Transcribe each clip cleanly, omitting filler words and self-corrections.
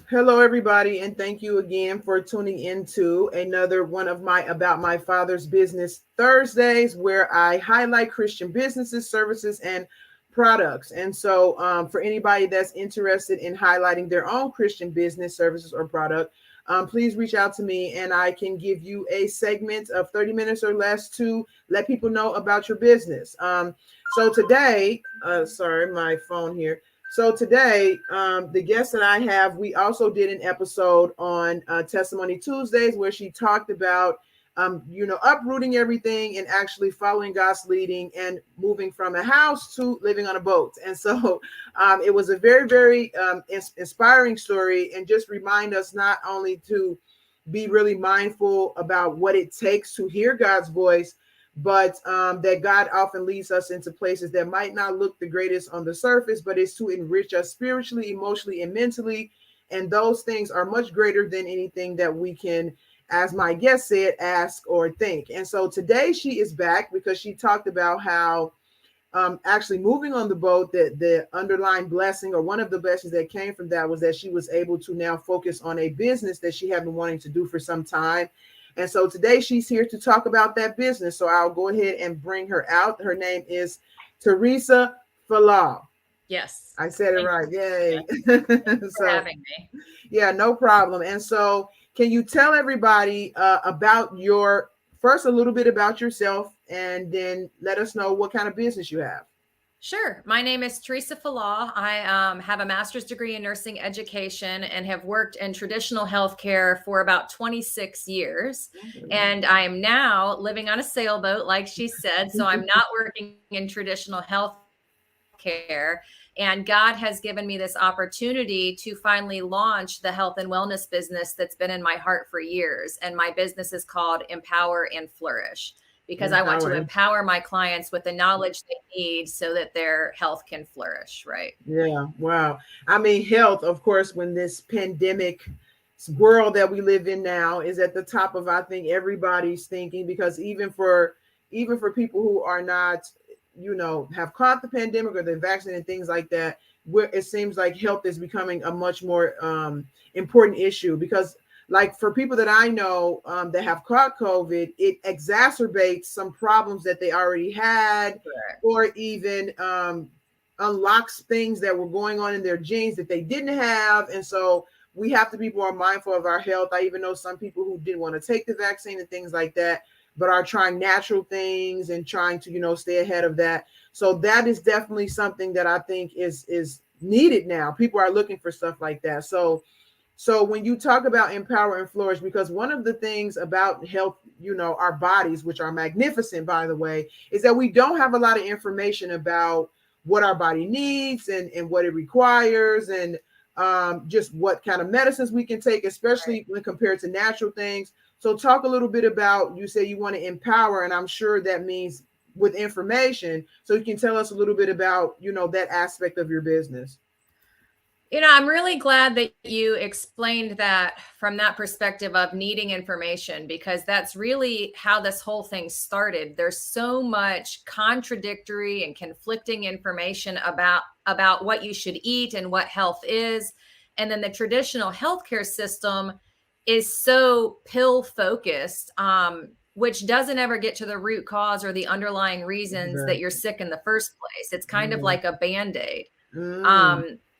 Hello, everybody, and thank you again for tuning into another one of my About My Father's Business Thursdays, where I highlight Christian businesses, services, and products. And so, for anybody that's interested in highlighting their own Christian business, services, or product, please reach out to me and I can give you a segment of 30 minutes or less to let people know about your business. So today, sorry, my phone here. So today, the guest that I have, we also did an episode on Testimony Tuesdays where she talked about, uprooting everything and actually following God's leading and moving from a house to living on a boat. And so it was a very, very inspiring story, and just remind us not only to be really mindful about what it takes to hear God's voice, but that God often leads us into places that might not look the greatest on the surface, but it's to enrich us spiritually, emotionally, and mentally. And those things are much greater than anything that we can, as my guest said, ask or think. And so today she is back because she talked about how actually moving on the boat, the underlying blessing, or one of the blessings that came from that, was that she was able to now focus on a business that she had been wanting to do for some time. And so today she's here to talk about that business. So I'll go ahead and bring her out. Her name is Theresa Fallow. Yes. I said it right. Yay. For having me. Yeah, no problem. And so can you tell everybody about first a little bit about yourself, and then let us know what kind of business you have? Sure. My name is Theresa Fallow. I have a master's degree in nursing education and have worked in traditional healthcare for about 26 years. And I am now living on a sailboat, like she said. So I'm not working in traditional healthcare. And God has given me this opportunity to finally launch the health and wellness business that's been in my heart for years. And my business is called Empower and Flourish, because I want to empower my clients with the knowledge they need so that their health can flourish, right? Yeah, wow. I mean, health, of course, when this pandemic world that we live in now is at the top of, I think, everybody's thinking, because even for people who are not, have caught the pandemic or the vaccine and things like that, where it seems like health is becoming a much more important issue, because like for people that I know that have caught COVID, it exacerbates some problems that they already had, or even unlocks things that were going on in their genes that they didn't have. And so we have to be more mindful of our health. I even know some people who didn't want to take the vaccine and things like that, but are trying natural things and trying to, stay ahead of that. So that is definitely something that I think is needed now. People are looking for stuff like that. So when you talk about empower and flourish, because one of the things about health, our bodies, which are magnificent, by the way, is that we don't have a lot of information about what our body needs and what it requires, and just what kind of medicines we can take, especially when compared to natural things. So talk a little bit about, you say you want to empower, and I'm sure that means with information. So you can tell us a little bit about, that aspect of your business. I'm really glad that you explained that from that perspective of needing information, because that's really how this whole thing started. There's so much contradictory and conflicting information about what you should eat and what health is. And then the traditional healthcare system is so pill focused, which doesn't ever get to the root cause or the underlying reasons that you're sick in the first place. It's kind of like a Band-Aid.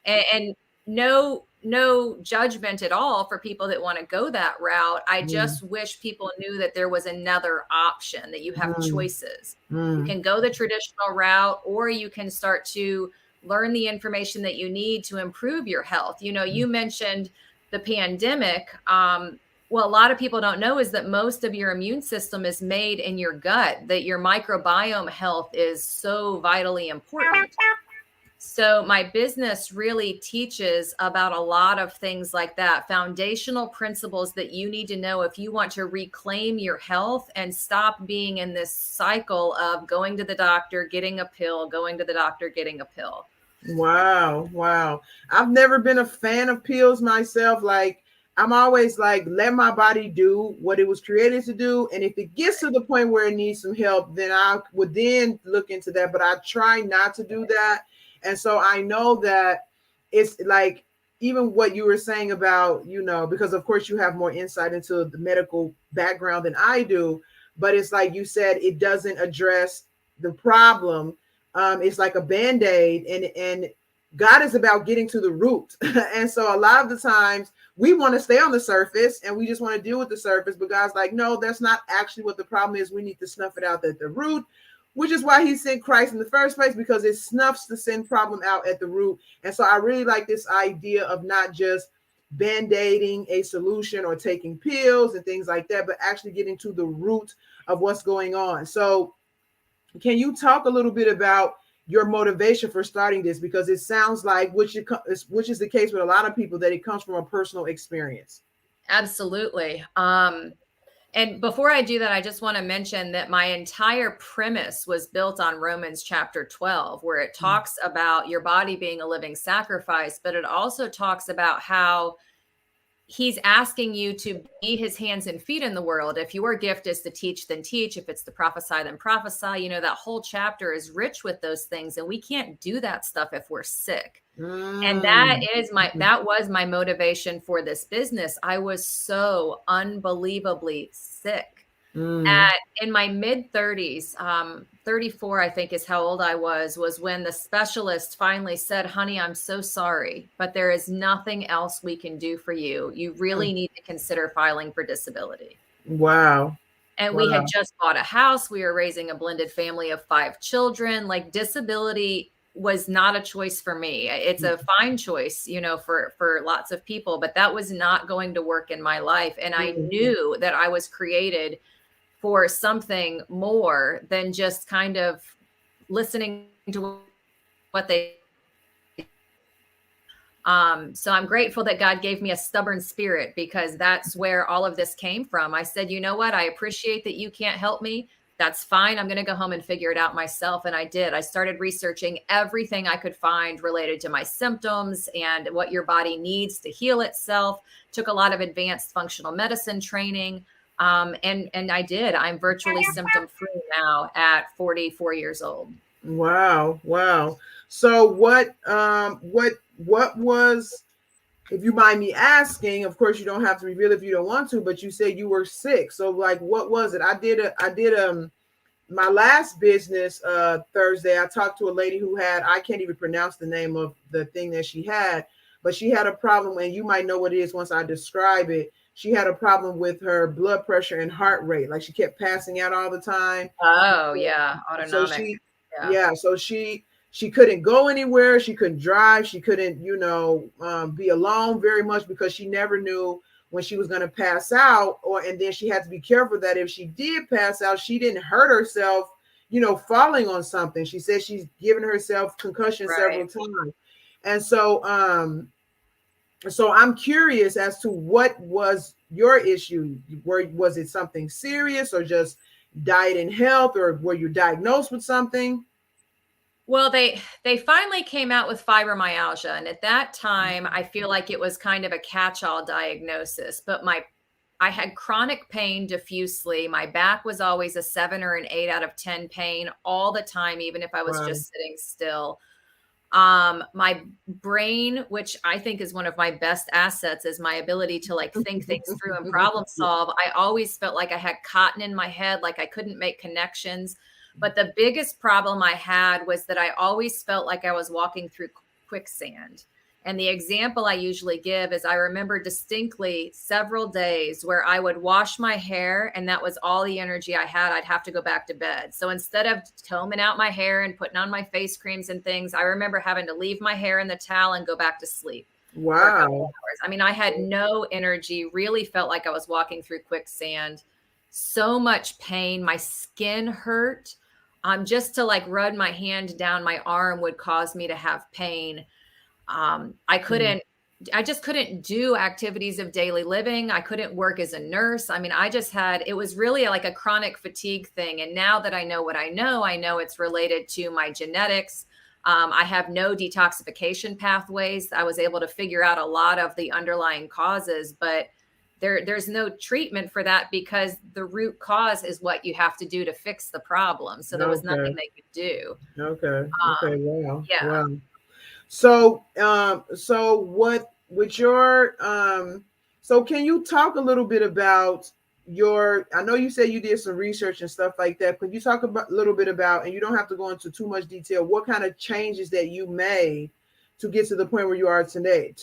And no judgment at all for people that want to go that route. I just wish people knew that there was another option, that you have choices. You can go the traditional route, or you can start to learn the information that you need to improve your health. You mentioned the pandemic. Well, a lot of people don't know is that most of your immune system is made in your gut, that your microbiome health is so vitally important. So my business really teaches about a lot of things like that, foundational principles that you need to know if you want to reclaim your health and stop being in this cycle of going to the doctor, getting a pill, going to the doctor, getting a pill. Wow. I've never been a fan of pills myself. Like, I'm always like, let my body do what it was created to do. And if it gets to the point where it needs some help, then I would then look into that. But I try not to do that. And so I know that it's like, even what you were saying about, because of course you have more insight into the medical background than I do, but it's like you said, it doesn't address the problem. It's like a band-aid, and God is about getting to the root. And so a lot of the times we want to stay on the surface and we just want to deal with the surface, but God's like, no, that's not actually what the problem is. We need to snuff it out at the root, which is why he sent Christ in the first place, because it snuffs the sin problem out at the root. And so I really like this idea of not just band-aiding a solution or taking pills and things like that, but actually getting to the root of what's going on. So can you talk a little bit about your motivation for starting this? Because it sounds like, which is the case with a lot of people, that it comes from a personal experience. Absolutely. And before I do that, I just want to mention that my entire premise was built on Romans chapter 12, where it talks about your body being a living sacrifice, but it also talks about how he's asking you to be his hands and feet in the world. If your gift is to teach, then teach. If it's to prophesy, then prophesy. That whole chapter is rich with those things. And we can't do that stuff if we're sick. And that was my motivation for this business. I was so unbelievably sick. In my mid 30s, 34, I think is how old I was when the specialist finally said, honey, I'm so sorry, but there is nothing else we can do for you. You really need to consider filing for disability. Wow. And we had just bought a house. We were raising a blended family of 5 children. Like, disability was not a choice for me. It's a fine choice, for lots of people, but that was not going to work in my life. And I knew that I was created for something more than just kind of listening to what they. So I'm grateful that God gave me a stubborn spirit, because that's where all of this came from. I said, you know what? I appreciate that you can't help me. That's fine. I'm going to go home and figure it out myself. And I did. I started researching everything I could find related to my symptoms and what your body needs to heal itself. Took a lot of advanced functional medicine training. And I did. I'm virtually symptom free now at 44 years old. Wow. So what was, if you mind me asking, of course you don't have to reveal if you don't want to, but you said you were sick. So like, what was it? I did my last business Thursday. I talked to a lady who had, I can't even pronounce the name of the thing that she had, but she had a problem, and you might know what it is once I describe it. She had a problem with her blood pressure and heart rate. Like, she kept passing out all the time. Oh yeah. Autonomic. So she couldn't go anywhere. She couldn't drive. She couldn't, be alone very much, because she never knew when she was going to pass out. And then she had to be careful that if she did pass out, she didn't hurt herself, falling on something. She said she's given herself concussion several times. And so I'm curious as to what was your issue. Was it something serious, or just diet and health, or were you diagnosed with something? Well, they finally came out with fibromyalgia. And at that time, I feel like it was kind of a catch-all diagnosis. But I had chronic pain diffusely. My back was always a 7 or an 8 out of 10 pain all the time, even if I was just sitting still. My brain, which I think is one of my best assets, is my ability to think things through and problem solve. I always felt like I had cotton in my head, like I couldn't make connections. But the biggest problem I had was that I always felt like I was walking through quicksand. And the example I usually give is, I remember distinctly several days where I would wash my hair, and that was all the energy I had. I'd have to go back to bed. So instead of combing out my hair and putting on my face creams and things, I remember having to leave my hair in the towel and go back to sleep. Wow. I mean, I had no energy, really felt like I was walking through quicksand. So much pain. My skin hurt. Just to run my hand down my arm would cause me to have pain. I just couldn't do activities of daily living. I couldn't work as a nurse. I mean, it was really like a chronic fatigue thing. And now that I know what I know it's related to my genetics. I have no detoxification pathways. I was able to figure out a lot of the underlying causes, but there's no treatment for that, because the root cause is what you have to do to fix the problem. So there was nothing they could do. Okay. Wow. Yeah. Wow. So what with your so can you talk a little bit about your, I know you said you did some research and stuff like that. Could you talk about a little bit about, and you don't have to go into too much detail, what kind of changes that you made to get to the point where you are today?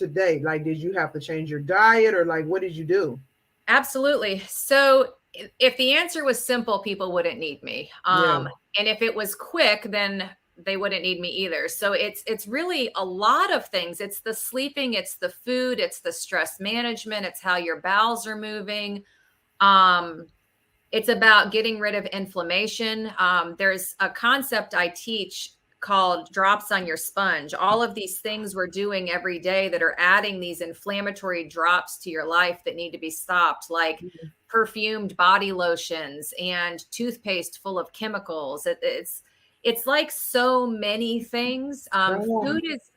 Like, did you have to change your diet, or like, what did you do? Absolutely. So if the answer was simple, people wouldn't need me. Yeah. And if it was quick, then they wouldn't need me either. So it's really a lot of things. It's the sleeping, it's the food, it's the stress management, it's how your bowels are moving. Um, it's about getting rid of inflammation. There's a concept I teach called drops on your sponge. All of these things we're doing every day that are adding these inflammatory drops to your life that need to be stopped, like perfumed body lotions and toothpaste full of chemicals. It's like so many things. Oh,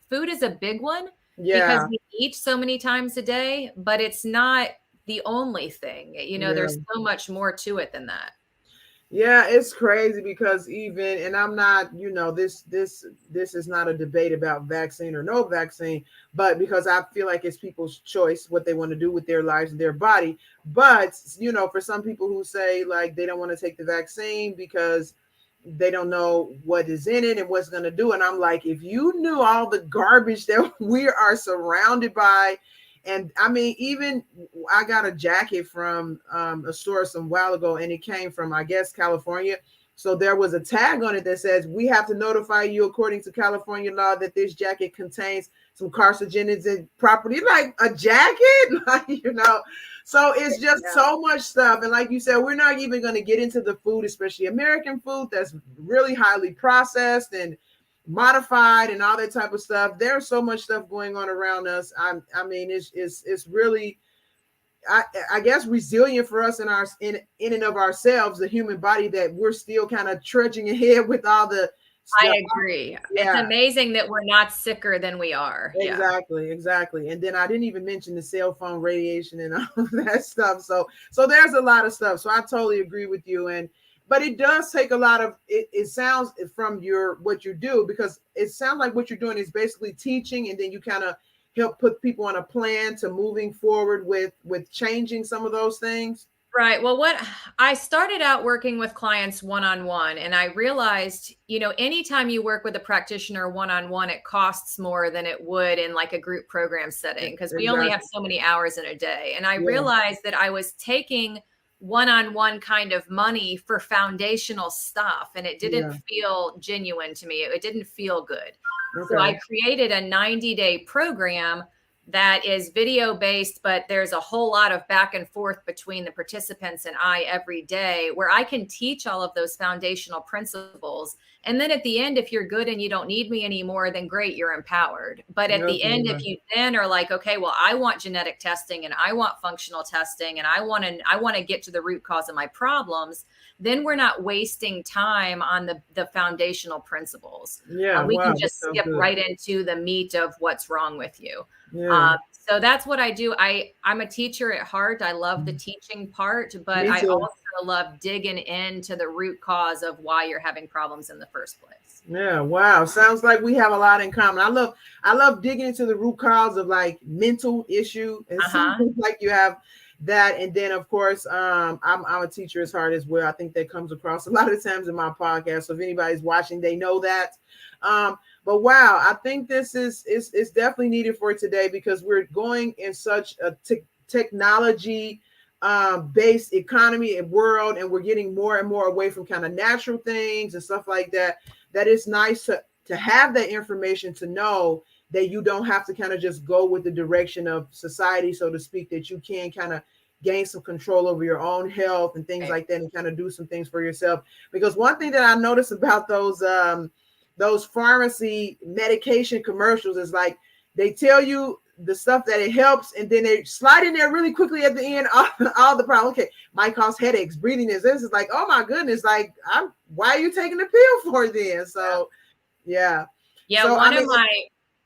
Food is a big one because yeah. we eat so many times a day, but it's not the only thing. Yeah. There's so much more to it than that. Yeah, it's crazy because even, and I'm not, this is not a debate about vaccine or no vaccine, but because I feel like it's people's choice what they want to do with their lives and their body. But, for some people who say like they don't want to take the vaccine because they don't know what is in it and what's going to do. And I'm like, if you knew all the garbage that we are surrounded by, and I mean, even I got a jacket from a store some while ago, and it came from, I guess, California. So there was a tag on it that says, we have to notify you according to California law that this jacket contains some carcinogens and property. Like a jacket, So it's just so much stuff. And like you said, we're not even going to get into the food, especially American food that's really highly processed and modified and all that type of stuff. There's so much stuff going on around us. I mean, it's really, I guess, resilient for us in and of ourselves, the human body, that we're still kind of trudging ahead with all the stuff. I agree. It's Yeah. amazing that we're not sicker than we are. Yeah. Exactly. And then I didn't even mention the cell phone radiation and all of that stuff. So there's a lot of stuff. So I totally agree with you. But it does take a lot of it sounds from what you do, because it sounds like what you're doing is basically teaching, and then you kind of help put people on a plan to moving forward with changing some of those things. Right. Well, what I started out working with clients one-on-one, and I realized, anytime you work with a practitioner one-on-one, it costs more than it would in like a group program setting, because we only have so many hours in a day. And I realized that I was taking one-on-one kind of money for foundational stuff, and it didn't feel genuine to me. It didn't feel good. Okay. So I created a 90-day program that is video based, but there's a whole lot of back and forth between the participants and I every day, where I can teach all of those foundational principles. And then at the end, if you're good and you don't need me anymore, then great, you're empowered. But at the end, if you then are like, okay, well, I want genetic testing and I want functional testing and I want to get to the root cause of my problems, then we're not wasting time on the foundational principles. We can just skip right into the meat of what's wrong with you. So that's what I do. I'm a teacher at heart. I love the teaching part, but I also love digging into the root cause of why you're having problems in the first place. Yeah. Wow. Sounds like we have a lot in common. I love digging into the root cause of like mental issue and something like you have that. And then of course, I'm a teacher at heart as well. I think that comes across a lot of times in my podcast. So if anybody's watching, they know that. But wow, I think this is definitely needed for today, because we're going in such a technology based economy and world, and we're getting more and more away from kind of natural things and stuff like that. That it's nice to have that information, to know that you don't have to kind of just go with the direction of society, so to speak, that you can kind of gain some control over your own health and things like that, and kind of do some things for yourself. Because one thing that I noticed about those pharmacy medication commercials is like they tell you the stuff that it helps, and then they slide in there really quickly at the end all the problem. Okay, might cause headaches, breathing is this. Is like, oh my goodness, like why are you taking the pill for then? So yeah. So,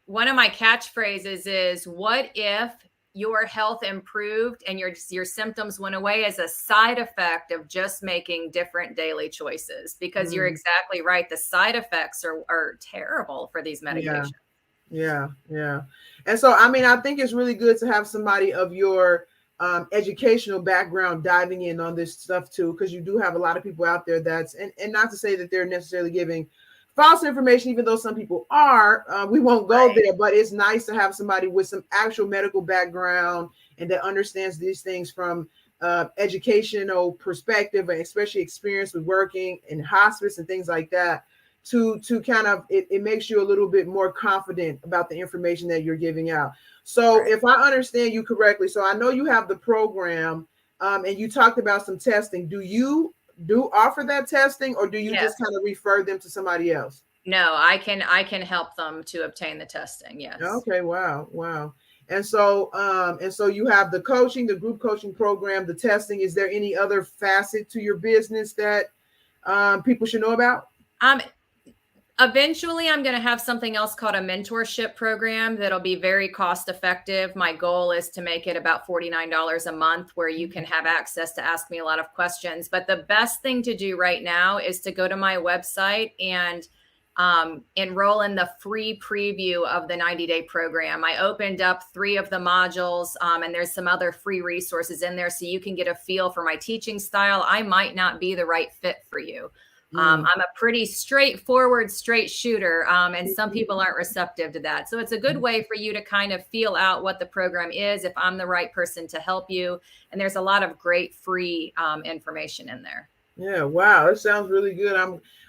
one of my catchphrases is, what if your health improved and your symptoms went away as a side effect of just making different daily choices? Because you're exactly right. The side effects are terrible for these medications. Yeah, yeah. And so, I mean, I think it's really good to have somebody of your educational background diving in on this stuff too, because you do have a lot of people out there and not to say that they're necessarily giving false information, even though some people are. We won't go Right. there, but it's nice to have somebody with some actual medical background and that understands these things from educational perspective, and especially experience with working in hospice and things like that to kind of it makes you a little bit more confident about the information that you're giving out. So Right. if I understand you correctly, so I know you have the program, and you talked about some testing. Do you do offer that testing, or do you just Yes. kind of refer them to somebody else? No, I can help them to obtain the testing. Yes. Okay, wow, wow. And so you have the coaching, the group coaching program, the testing. Is there any other facet to your business that people should know about? Um, Eventually, I'm going to have something else called a mentorship program that'll be very cost effective. My goal is to make it about $49 a month, where you can have access to ask me a lot of questions. But the best thing to do right now is to go to my website and enroll in the free preview of the 90-day program. I opened up 3 of the modules, and there's some other free resources in there so you can get a feel for my teaching style. I might not be the right fit for you. I'm a pretty straightforward, straight shooter, and some people aren't receptive to that. So it's a good way for you to kind of feel out what the program is, if I'm the right person to help you. And there's a lot of great free information in there. Yeah, wow, it sounds really good.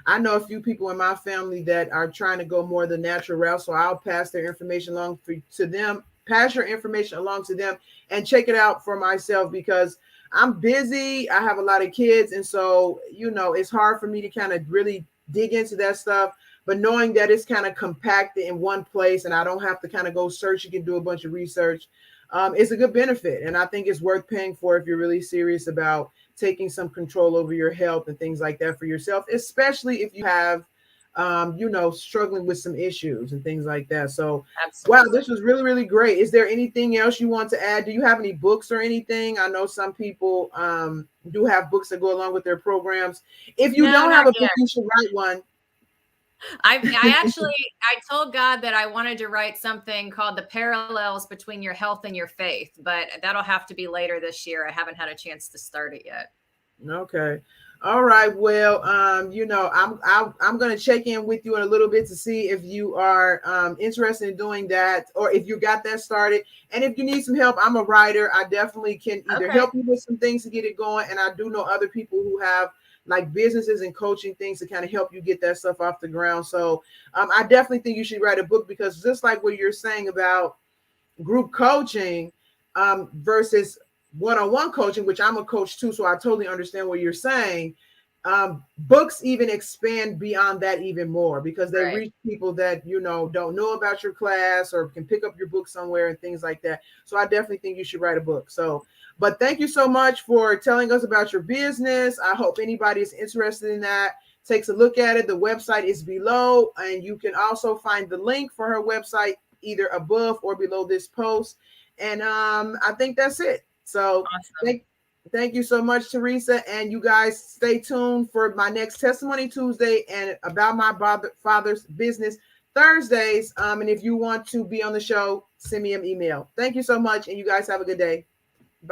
I know a few people in my family that are trying to go more the natural route, so I'll pass their information along to them, pass your information along to them, and check it out for myself because I'm busy. I have a lot of kids, and so it's hard for me to kind of really dig into that stuff. But knowing that it's kind of compacted in one place, and I don't have to kind of go search, you can do a bunch of research. It's a good benefit, and I think it's worth paying for if you're really serious about taking some control over your health and things like that for yourself, especially if you have, struggling with some issues and things like that. So, wow, Absolutely. this was really, really great. Is there anything else you want to add? Do you have any books or anything? I know some people do have books that go along with their programs. If you No, don't not have a book, yet. you should write one. I told God that I wanted to write something called The Parallels Between Your Health and Your Faith, but that'll have to be later this year. I haven't had a chance to start it yet. Okay. All right. Well, I'm going to check in with you in a little bit to see if you are interested in doing that or if you got that started. And if you need some help, I'm a writer. I definitely can either Okay. help you with some things to get it going. And I do know other people who have like businesses and coaching things to kind of help you get that stuff off the ground. So I definitely think you should write a book because just like what you're saying about group coaching versus one-on-one coaching, which I'm a coach too, so I totally understand what you're saying. Books even expand beyond that even more because they Right. reach people that don't know about your class or can pick up your book somewhere and things like that. So I definitely think you should write a book. So, but thank you so much for telling us about your business. I hope anybody is interested in that takes a look at it. The website is below, and you can also find the link for her website either above or below this post. And I think that's it. So Awesome. thank you so much, Teresa. And you guys stay tuned for my next Testimony Tuesday and about my father's business Thursdays. And if you want to be on the show, send me an email. Thank you so much. And you guys have a good day.